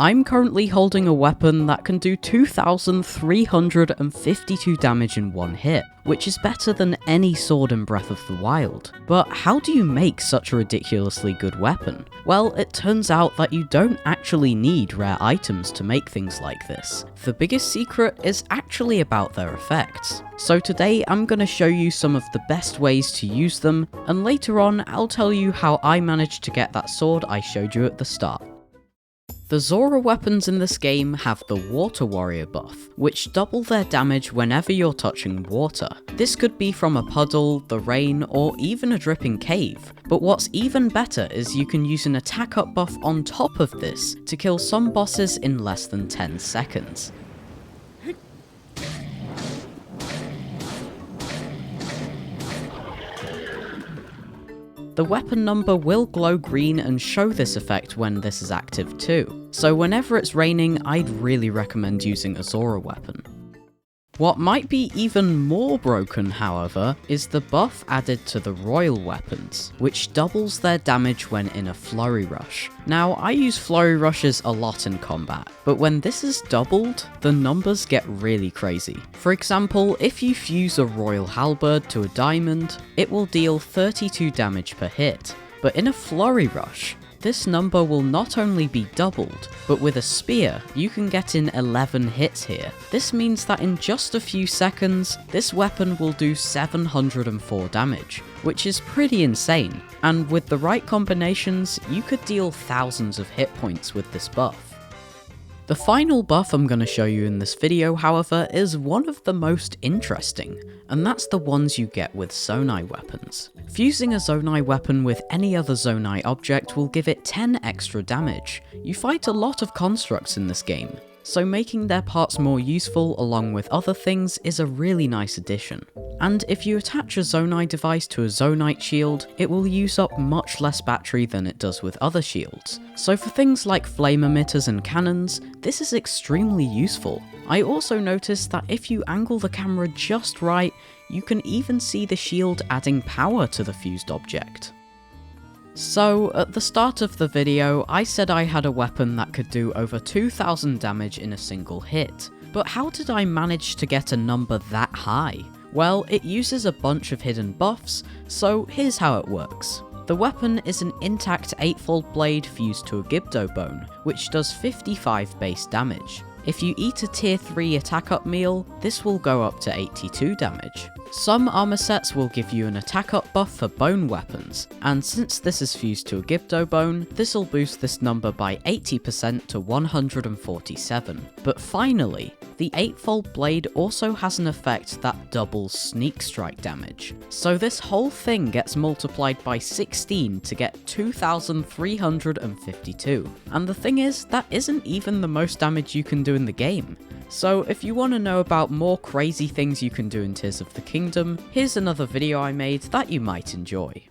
I'm currently holding a weapon that can do 2,352 damage in one hit, which is better than any sword in Breath of the Wild. But how do you make such a ridiculously good weapon? Well, it turns out that you don't actually need rare items to make things like this. The biggest secret is actually about their effects. So today I'm going to show you some of the best ways to use them, and later on I'll tell you how I managed to get that sword I showed you at the start. The Azora weapons in this game have the Water Warrior buff, which double their damage whenever you're touching water. This could be from a puddle, the rain, or even a dripping cave. But what's even better is you can use an attack up buff on top of this to kill some bosses in less than 10 seconds. The weapon number will glow green and show this effect when this is active too, so whenever it's raining I'd really recommend using Azora weapon. What might be even more broken, however, is the buff added to the royal weapons, which doubles their damage when in a flurry rush. Now, I use flurry rushes a lot in combat, but when this is doubled, the numbers get really crazy. For example, if you fuse a royal halberd to a diamond, it will deal 32 damage per hit, but in a flurry rush, this number will not only be doubled, but with a spear, you can get in 11 hits here. This means that in just a few seconds, this weapon will do 704 damage, which is pretty insane, and with the right combinations, you could deal thousands of hit points with this buff. The final buff I'm going to show you in this video, however, is one of the most interesting, and that's the ones you get with Sonai weapons. Fusing a Sonai weapon with any other Sonai object will give it 10 extra damage. You fight a lot of constructs in this game, so making their parts more useful along with other things is a really nice addition. And if you attach a Sonai device to a Zonite shield, it will use up much less battery than it does with other shields. So for things like flame emitters and cannons, this is extremely useful. I also noticed that if you angle the camera just right, you can even see the shield adding power to the fused object. So, at the start of the video, I said I had a weapon that could do over 2,000 damage in a single hit. But how did I manage to get a number that high? Well, it uses a bunch of hidden buffs, so here's how it works. The weapon is an intact 8-fold blade fused to a Gibdo bone, which does 55 base damage. If you eat a tier 3 attack up meal, this will go up to 82 damage. Some armor sets will give you an attack up buff for bone weapons, and since this is fused to a Gibdo bone, this will boost this number by 80% to 147. But finally, the 8-fold blade also has an effect that doubles sneak strike damage. So this whole thing gets multiplied by 16 to get 2,352. And the thing is, that isn't even the most damage you can do in the game. So if you want to know about more crazy things you can do in Tears of the Kingdom, here's another video I made that you might enjoy.